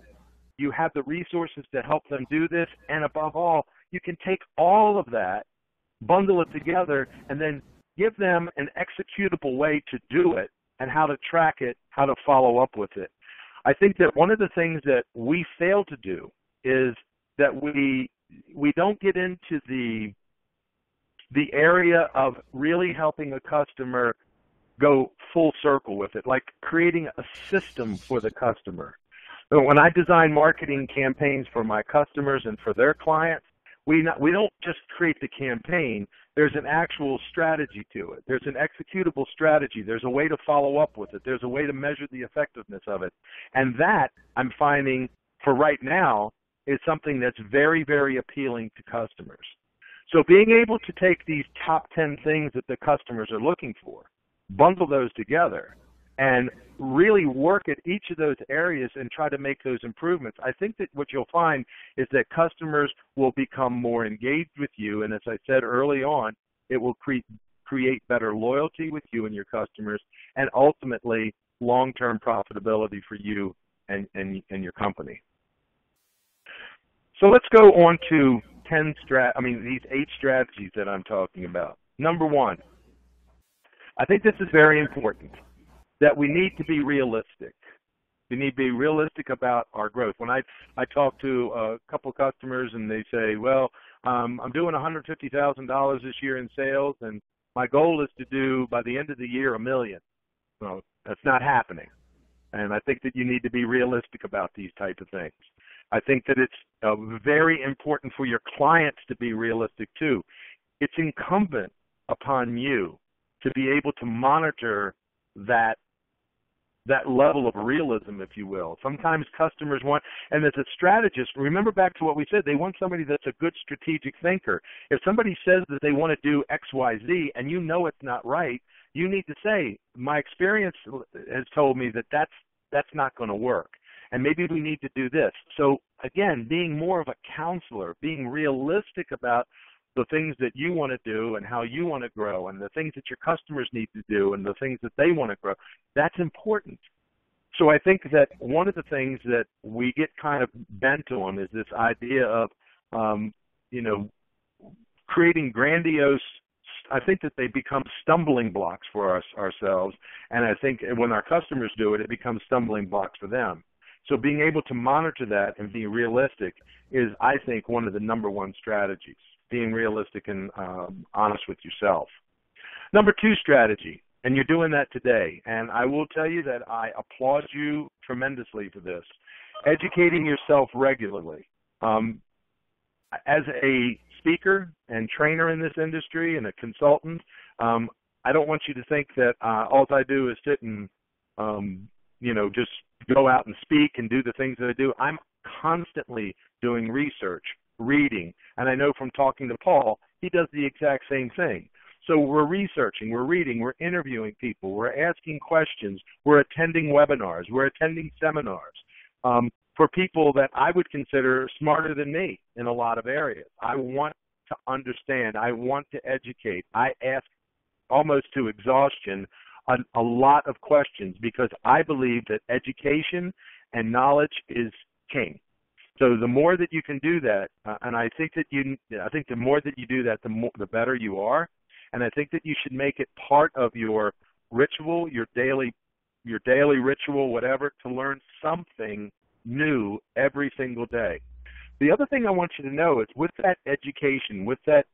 you have the resources to help them do this, and above all, you can take all of that, bundle it together, and then give them an executable way to do it and how to track it, how to follow up with it. I think that one of the things that we fail to do is that we don't get into the area of really helping a customer go full circle with it, like creating a system for the customer. So when I design marketing campaigns for my customers and for their clients, we don't just create the campaign. There's an actual strategy to it. There's an executable strategy. There's a way to follow up with it. There's a way to measure the effectiveness of it. And that, I'm finding, for right now, is something that's very, very appealing to customers. So being able to take these top 10 things that the customers are looking for, bundle those together, and really work at each of those areas and try to make those improvements. I think that what you'll find is that customers will become more engaged with you, and as I said early on, it will create better loyalty with you and your customers, and ultimately long-term profitability for you and your company. So let's go on to these 8 strategies that I'm talking about. Number 1, I think this is very important, that we need to be realistic. We need to be realistic about our growth. When I talk to a couple of customers and they say, well, I'm doing $150,000 this year in sales, and my goal is to do, by the end of the year, $1 million. Well, that's not happening. And I think that you need to be realistic about these type of things. I think that it's very important for your clients to be realistic too. It's incumbent upon you to be able to monitor that level of realism, if you will. Sometimes customers want, and as a strategist, remember back to what we said, they want somebody that's a good strategic thinker. If somebody says that they want to do X, Y, Z, and you know it's not right, you need to say, my experience has told me that that's not going to work, and maybe we need to do this. So again, being more of a counselor, being realistic about the things that you want to do and how you want to grow, and the things that your customers need to do and the things that they want to grow, that's important. So I think that one of the things that we get kind of bent on is this idea of, creating grandiose. I think that they become stumbling blocks for ourselves, and I think when our customers do it, it becomes stumbling blocks for them. So being able to monitor that and be realistic is, I think, one of the number 1 strategies. Being realistic and honest with yourself. Number 2 strategy, and you're doing that today, and I will tell you that I applaud you tremendously for this, educating yourself regularly. As a speaker and trainer in this industry and a consultant, I don't want you to think that all I do is sit and, just go out and speak and do the things that I do. I'm constantly doing research, reading, and I know from talking to Paul, he does the exact same thing. So we're researching, we're reading, we're interviewing people, we're asking questions, we're attending webinars, we're attending seminars for people that I would consider smarter than me in a lot of areas. I want to understand. I want to educate. I ask almost to exhaustion a lot of questions because I believe that education and knowledge is king. So the more that you can do that, and I think the more that you do that, the better you are. And I think that you should make it part of your ritual, your daily ritual, whatever, to learn something new every single day. The other thing I want you to know is with that education, with that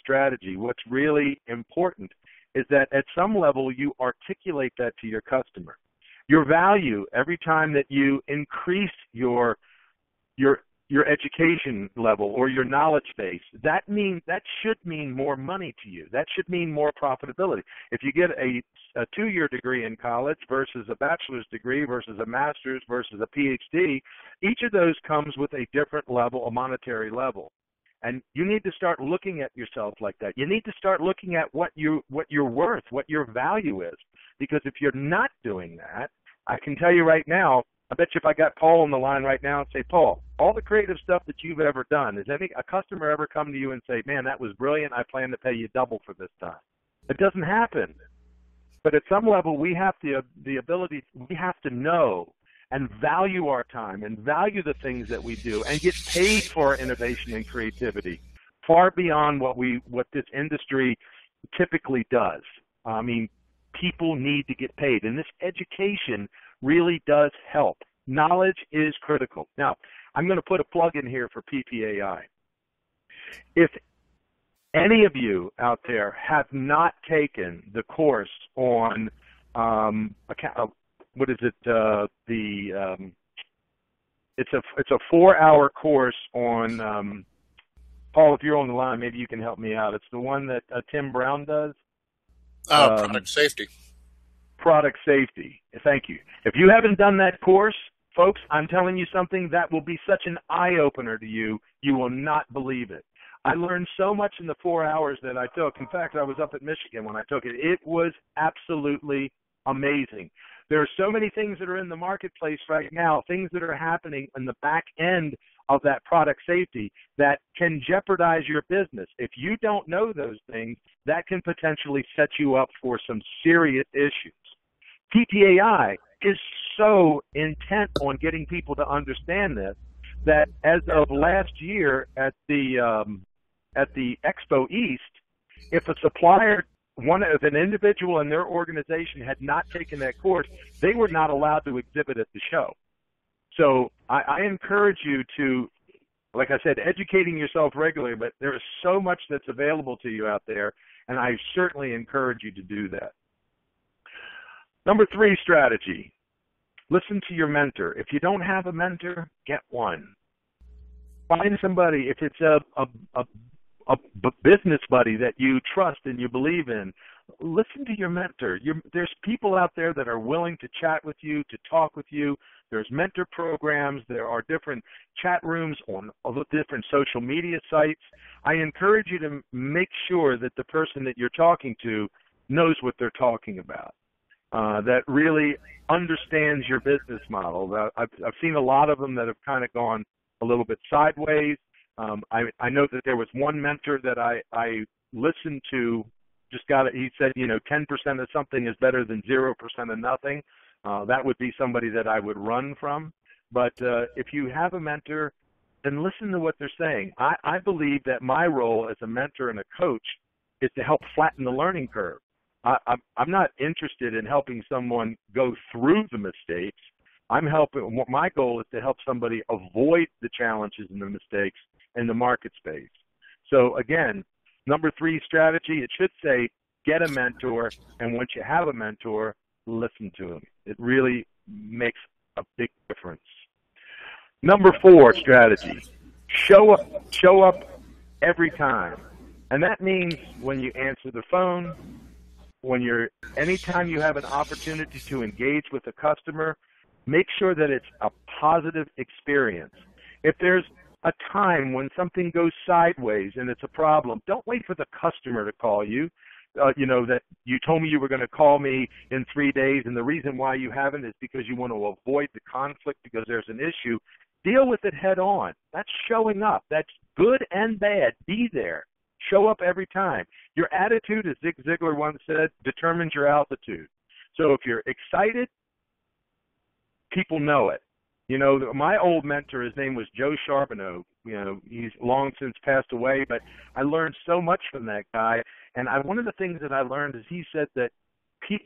strategy, what's really important is that at some level you articulate that to your customer. Your value, every time that you increase your education level or your knowledge base, that should mean more money to you. That should mean more profitability. If you get a 2-year degree in college versus a bachelor's degree versus a master's versus a PhD, each of those comes with a different level, a monetary level. And you need to start looking at yourself like that. You need to start looking at what you're worth, what your value is. Because if you're not doing that, I can tell you right now, I bet you if I got Paul on the line right now and say, Paul, all the creative stuff that you've ever done, has a customer ever come to you and say, man, that was brilliant, I plan to pay you double for this time? It doesn't happen. But at some level, we have the ability, we have to know and value our time and value the things that we do and get paid for our innovation and creativity far beyond what this industry typically does. I mean, people need to get paid, and this education really does help. Knowledge is critical. Now, I'm going to put a plug in here for PPAI. If any of you out there have not taken the course on what is it? It's a 4-hour course on. Paul, if you're on the line, maybe you can help me out. It's the one that Tim Brown does. Product safety. Product safety. Thank you. If you haven't done that course, folks, I'm telling you something that will be such an eye-opener to you. You will not believe it. I learned so much in the 4 hours that I took. In fact, I was up at Michigan when I took it. It was absolutely amazing. There are so many things that are in the marketplace right now, things that are happening in the back end of that product safety that can jeopardize your business. If you don't know those things, that can potentially set you up for some serious issues. PPAI is so intent on getting people to understand this that as of last year at the Expo East, if a supplier, if an individual in their organization had not taken that course, they were not allowed to exhibit at the show. So I encourage you to, like I said, educating yourself regularly, but there is so much that's available to you out there, and I certainly encourage you to do that. Number 3 strategy, listen to your mentor. If you don't have a mentor, get one. Find somebody, if it's a business buddy that you trust and you believe in, listen to your mentor. There's people out there that are willing to chat with you, to talk with you. There's mentor programs. There are different chat rooms on all the different social media sites. I encourage you to make sure that the person that you're talking to knows what they're talking about, that really understands your business model. I've seen a lot of them that have kind of gone a little bit sideways. I know that there was one mentor that I listened to, he said, 10% of something is better than 0% of nothing. That would be somebody that I would run from. But if you have a mentor, then listen to what they're saying. I believe that my role as a mentor and a coach is to help flatten the learning curve. I'm not interested in helping someone go through the mistakes. My goal is to help somebody avoid the challenges and the mistakes in the market space. So again, number 3 strategy, it should say get a mentor, and once you have a mentor, listen to him. It really makes a big difference. Number 4 strategy, show up every time. And that means when you answer the phone, anytime you have an opportunity to engage with a customer, make sure that it's a positive experience. If there's a time when something goes sideways and it's a problem, don't wait for the customer to call you. That you told me you were going to call me in 3 days, and the reason why you haven't is because you want to avoid the conflict because there's an issue. Deal with it head on. That's showing up. That's good and bad. Be there. Show up every time. Your attitude, as Zig Ziglar once said, determines your altitude. So if you're excited, people know it. My old mentor, his name was Joe Charbonneau. He's long since passed away, but I learned so much from that guy. And one of the things that I learned is he said that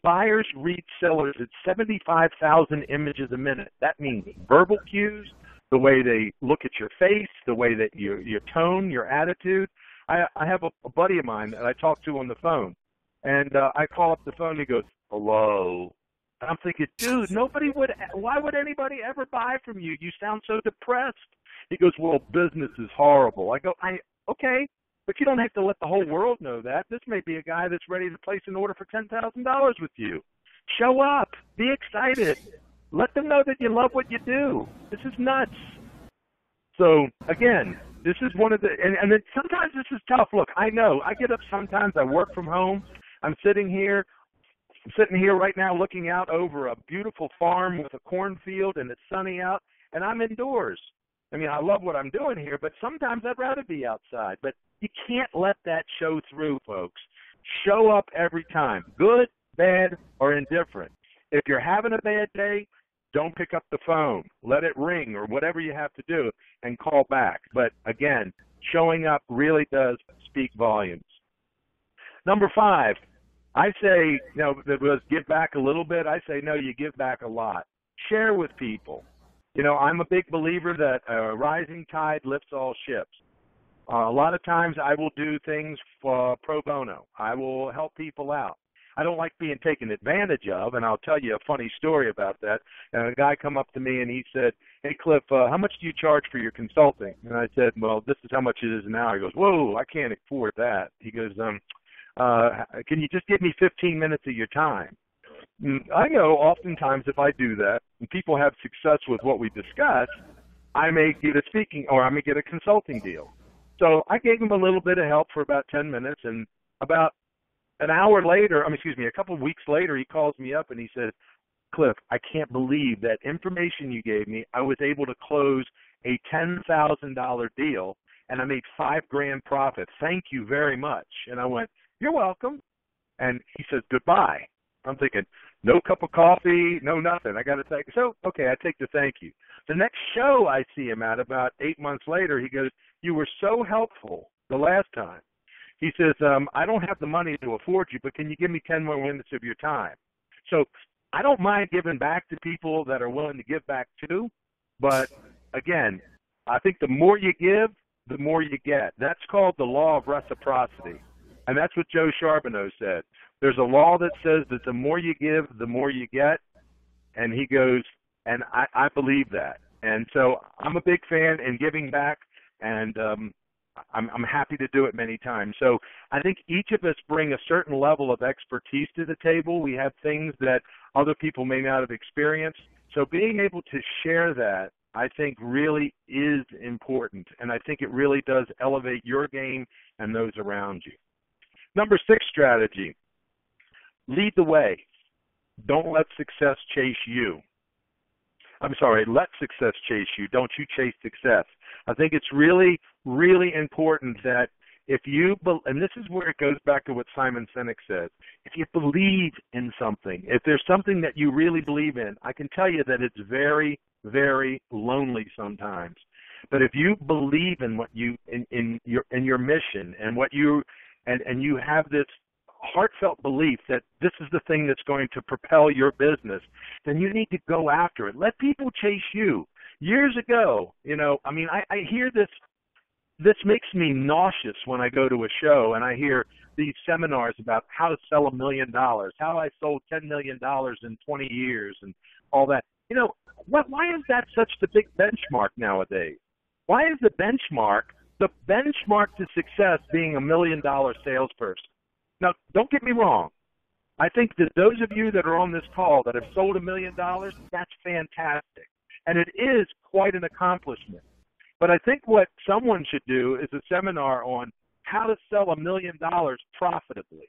buyers read sellers at 75,000 images a minute. That means verbal cues, the way they look at your face, the way that your tone, your attitude. I have a buddy of mine that I talk to on the phone, and I call up the phone and he goes, hello. And I'm thinking, dude, why would anybody ever buy from you? You sound so depressed. He goes, well, business is horrible. I go, okay, but you don't have to let the whole world know that. This may be a guy that's ready to place an order for $10,000 with you. Show up. Be excited. Let them know that you love what you do. This is nuts. So, again, this is one of the, and then sometimes this is tough. Look, I know. I get up sometimes. I work from home. I'm sitting here. I'm sitting here right now looking out over a beautiful farm with a cornfield, and it's sunny out, and I'm indoors. I mean, I love what I'm doing here, but sometimes I'd rather be outside. But you can't let that show through, folks. Show up every time, good, bad, or indifferent. If you're having a bad day, don't pick up the phone. Let it ring or whatever you have to do and call back. But again, showing up really does speak volumes. Number 5, I say, that was give back a little bit. I say, no, you give back a lot. Share with people. I'm a big believer that a rising tide lifts all ships. A lot of times I will do things for pro bono. I will help people out. I don't like being taken advantage of, and I'll tell you a funny story about that. And a guy come up to me and he said, "Hey, Cliff, how much do you charge for your consulting?" And I said, "Well, this is how much it is an hour." He goes, "Whoa, I can't afford that." He goes, "Can you just give me 15 minutes of your time?" I know oftentimes if I do that and people have success with what we discuss, I may get a speaking or I may get a consulting deal. So I gave him a little bit of help for about 10 minutes, and about an hour later, a couple of weeks later, he calls me up and he said, "Cliff, I can't believe that information you gave me. I was able to close a $10,000 deal and I made $5,000 profit. Thank you very much." And I went, "You're welcome." And he says, "Goodbye." I'm thinking, no cup of coffee, no nothing. I got to thank. So, okay, I take the thank you. The next show I see him at about 8 months later, he goes, "You were so helpful the last time." He says, "I don't have the money to afford you, but can you give me 10 more minutes of your time?" So I don't mind giving back to people that are willing to give back too. But again, I think the more you give, the more you get. That's called the law of reciprocity. And that's what Joe Charbonneau said. There's a law that says that the more you give, the more you get. And he goes, and I believe that. And so I'm a big fan in giving back, and I'm happy to do it many times. So I think each of us bring a certain level of expertise to the table. We have things that other people may not have experienced. So being able to share that, I think, really is important. And I think it really does elevate your game and those around you. Number 6 strategy, lead the way. Don't let success chase you. Let success chase you. Don't you chase success. I think it's really, really important that if you, and this is where it goes back to what Simon Sinek says, if you believe in something, if there's something that you really believe in, I can tell you that it's very, very lonely sometimes. But if you believe in what you, in your mission and what you, and you have this heartfelt belief that this is the thing that's going to propel your business, then you need to go after it. Let people chase you. Years ago, I hear this makes me nauseous when I go to a show and I hear these seminars about how to sell $1 million, how I sold $10 million in 20 years and all that. Why is that such the big benchmark nowadays? Why is the benchmark to success being $1 million salesperson? Now, don't get me wrong. I think that those of you that are on this call that have sold $1 million, that's fantastic. And it is quite an accomplishment. But I think what someone should do is a seminar on how to sell $1 million profitably.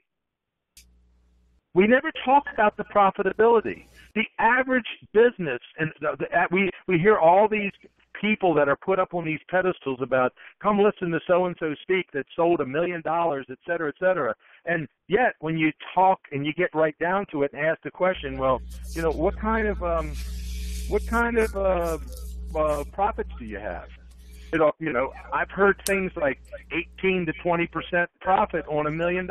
We never talk about the profitability. The average business, and we hear all these people that are put up on these pedestals about, come listen to so-and-so speak that sold $1 million, et cetera, et cetera. And yet, when you talk and you get right down to it and ask the question, well, what kind of profits do you have? I've heard things like 18 to 20% profit on $1 million.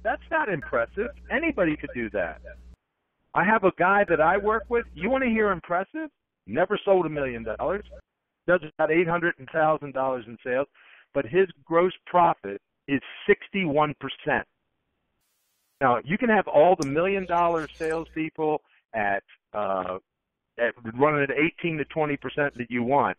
That's not impressive. Anybody could do that. I have a guy that I work with. You want to hear impressive? Never sold $1 million. Does about $800,000 in sales, but his gross profit is 61%. Now, you can have all the $1 million salespeople at running at 18 to 20% that you want.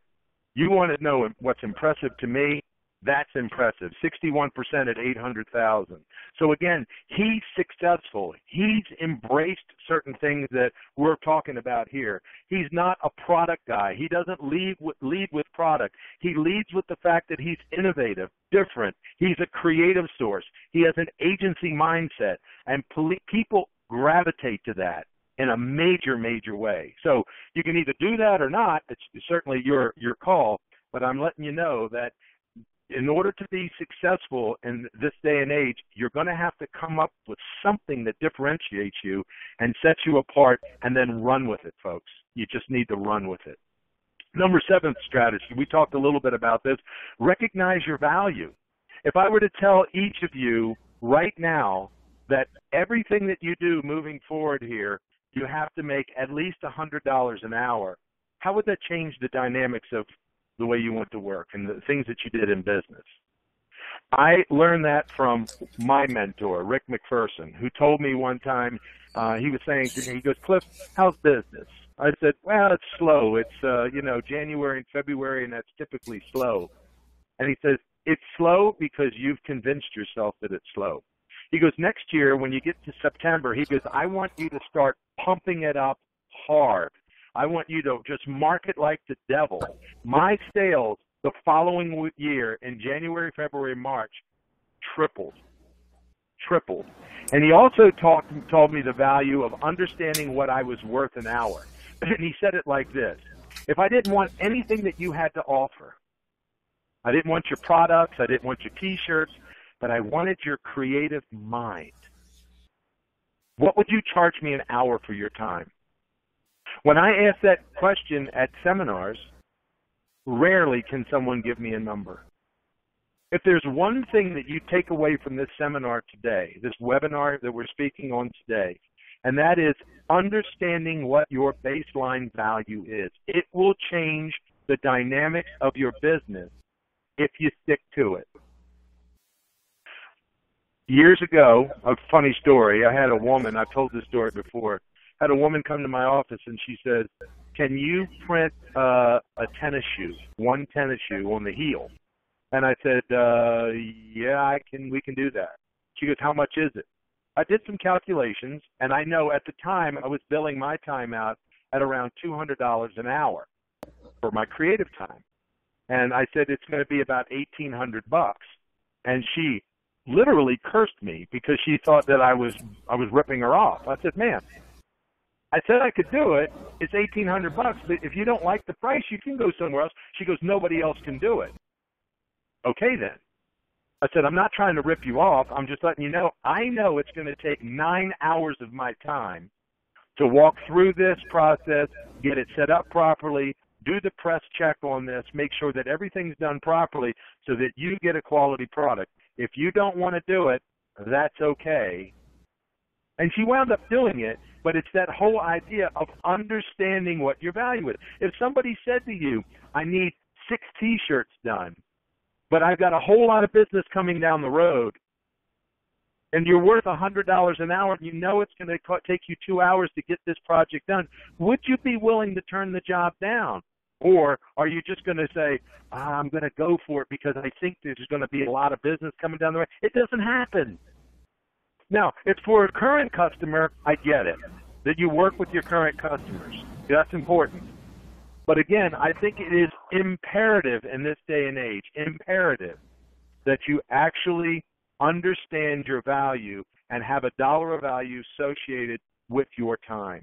You want to know what's impressive to me? That's impressive. 61% at 800,000. So again, he's successful. He's embraced certain things that we're talking about here. He's not a product guy. He doesn't lead with product. He leads with the fact that he's innovative, different. He's a creative source. He has an agency mindset. And people gravitate to that in a major, major way. So you can either do that or not. It's certainly your call, but I'm letting you know that in order to be successful in this day and age, you're going to have to come up with something that differentiates you and sets you apart, and then run with it, folks. You just need to run with it. Number 7 strategy, we talked a little bit about this, recognize your value. If I were to tell each of you right now that everything that you do moving forward here, you have to make at least $100 an hour, how would that change the dynamics of the way you went to work and the things that you did in business? I learned that from my mentor, Rick McPherson, who told me one time, he was saying to me, he goes, Cliff, how's business? I said, well, it's slow. It's, January and February, and that's typically slow. And he says, it's slow because you've convinced yourself that it's slow. He goes, next year, when you get to September, he goes, I want you to start pumping it up hard. I want you to just market like the devil. My sales the following year in January, February, March tripled. And he also told me the value of understanding what I was worth an hour. And he said it like this: if I didn't want anything that you had to offer, I didn't want your products, I didn't want your T-shirts, but I wanted your creative mind. What would you charge me an hour for your time? When I ask that question at seminars, rarely can someone give me a number. If there's one thing that you take away from this seminar today, this webinar that we're speaking on today, and that is understanding what your baseline value is. It will change the dynamics of your business if you stick to it. Years ago, a funny story, I had a woman, I've told this story before, had a woman come to my office and she says, can you print a tennis shoe, one tennis shoe on the heel? And I said, yeah, we can do that. She goes, how much is it? I did some calculations, and I know at the time I was billing my time out at around $200 an hour for my creative time. And I said, it's going to be about $1,800. And she literally cursed me because she thought that I was ripping her off. I said, man, I said I could do it. It's $1,800, but if you don't like the price, you can go somewhere else. She goes, nobody else can do it. Okay, then. I said, I'm not trying to rip you off. I'm just letting you know, I know it's going to take 9 hours of my time to walk through this process, get it set up properly, do the press check on this, make sure that everything's done properly so that you get a quality product. If you don't want to do it, that's okay. And she wound up doing it, but it's that whole idea of understanding what your value is. If somebody said to you, I need 6 T-shirts done, but I've got a whole lot of business coming down the road, and you're worth $100 an hour, and you know it's going to take you 2 hours to get this project done, would you be willing to turn the job down? Or are you just going to say, I'm going to go for it because I think there's going to be a lot of business coming down the road? It doesn't happen. Now, if for a current customer, I get it, that you work with your current customers. That's important. But again, I think it is imperative in this day and age, imperative, that you actually understand your value and have a dollar of value associated with your time.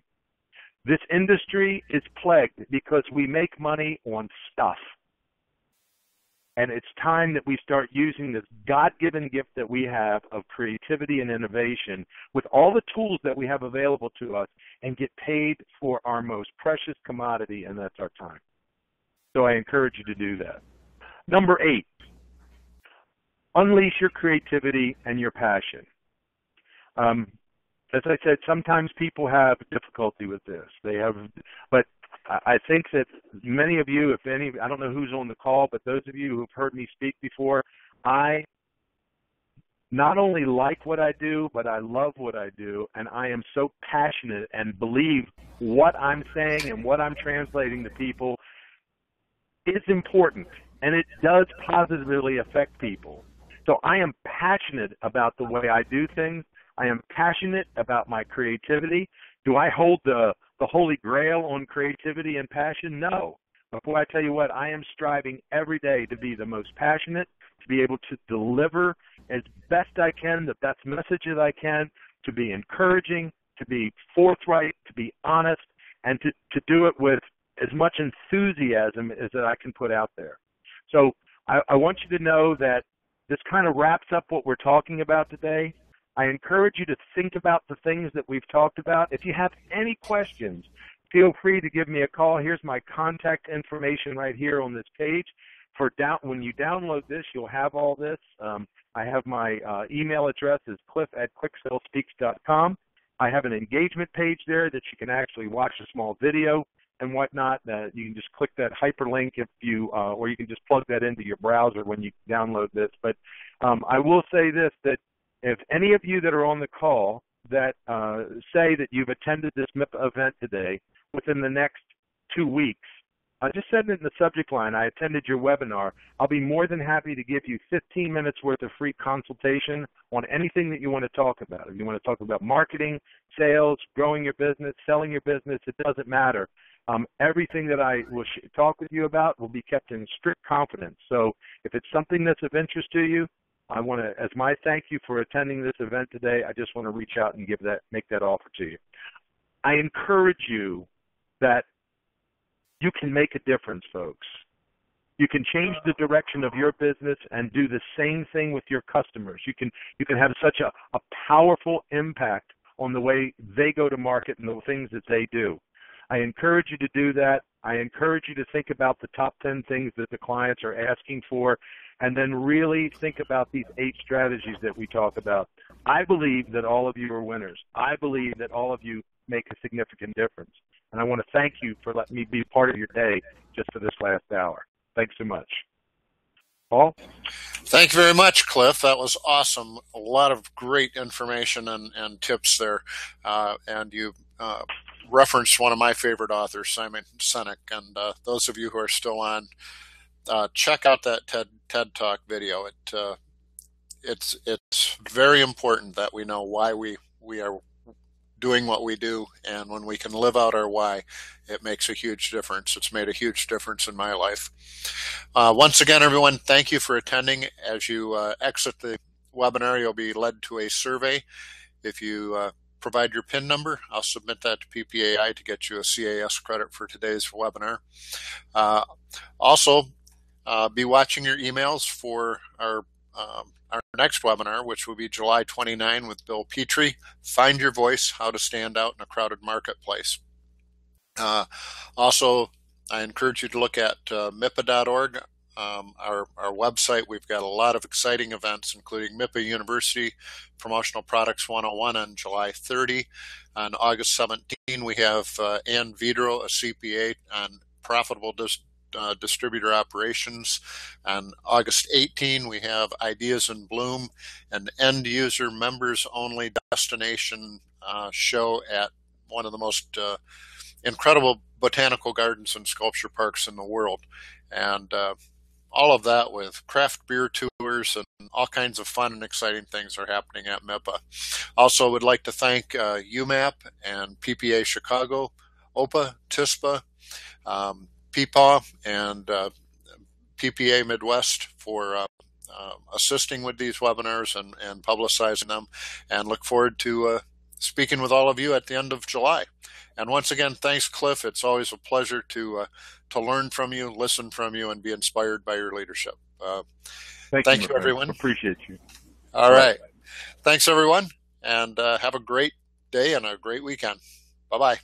This industry is plagued because we make money on stuff. And it's time that we start using this God-given gift that we have of creativity and innovation with all the tools that we have available to us and get paid for our most precious commodity, and that's our time. So I encourage you to do that. Number 8, unleash your creativity and your passion. As I said, sometimes people have difficulty with this. But I think that many of you, if any, I don't know who's on the call, but those of you who've heard me speak before, I not only like what I do, but I love what I do, and I am so passionate and believe what I'm saying and what I'm translating to people is important, and it does positively affect people. So I am passionate about the way I do things. I am passionate about my creativity. Do I hold the holy grail on creativity and passion? No. But boy, I tell you what, I am striving every day to be the most passionate, to be able to deliver as best I can, the best message that I can, to be encouraging, to be forthright, to be honest, and to do it with as much enthusiasm as that I can put out there. So I want you to know that this kind of wraps up what we're talking about today. I encourage you to think about the things that we've talked about. If you have any questions, feel free to give me a call. Here's my contact information right here on this page. When you download this, you'll have all this. I have my email address is cliff@quicksellspeaks.com. I have an engagement page there that you can actually watch a small video and whatnot. You can just click that hyperlink or you can just plug that into your browser when you download this. But I will say this, that if any of you that are on the call that say that you've attended this MIPA event today within the next 2 weeks, just send it in the subject line, I attended your webinar. I'll be more than happy to give you 15 minutes worth of free consultation on anything that you want to talk about. If you want to talk about marketing, sales, growing your business, selling your business, it doesn't matter. Everything that I will talk with you about will be kept in strict confidence. So if it's something that's of interest to you, I want to, as my thank you for attending this event today, I just want to reach out and make that offer to you. I encourage you that you can make a difference, folks. You can change the direction of your business and do the same thing with your customers. You can have such a powerful impact on the way they go to market and the things that they do. I encourage you to do that. I encourage you to think about the top 10 things that the clients are asking for, and then really think about these 8 strategies that we talk about. I believe that all of you are winners. I believe that all of you make a significant difference. And I want to thank you for letting me be part of your day just for this last hour. Thanks so much. Paul? Thank you very much, Cliff. That was awesome. A lot of great information and tips there. And you referenced one of my favorite authors, Simon Sinek. And those of you who are still on, check out that TED Talk video. It's very important that we know why we are doing what we do, and when we can live out our why, it makes a huge difference. It's made a huge difference in my life. Once again, everyone, thank you for attending. As you exit the webinar, you'll be led to a survey. If you provide your PIN number, I'll submit that to PPAI to get you a CAS credit for today's webinar. Also, be watching your emails for our next webinar, which will be July 29 with Bill Petrie, Find Your Voice, How to Stand Out in a Crowded Marketplace. Also, I encourage you to look at MIPA.org, our website. We've got a lot of exciting events, including MIPA University Promotional Products 101 on July 30. On August 17, we have Ann Vidro, a CPA, on profitable distributor operations. On August 18, we have Ideas in Bloom, an end user members only destination show at one of the most incredible botanical gardens and sculpture parks in the world. And all of that with craft beer tours and all kinds of fun and exciting things are happening at MIPA. Also would like to thank UMAP and PPA Chicago, OPA, TISPA, PPAW, and PPA Midwest for assisting with these webinars and publicizing them, and look forward to speaking with all of you at the end of July. And once again, thanks, Cliff. It's always a pleasure to learn from you, listen from you, and be inspired by your leadership. Thank you, everyone. Appreciate you. All right. Thanks, everyone, and have a great day and a great weekend. Bye-bye.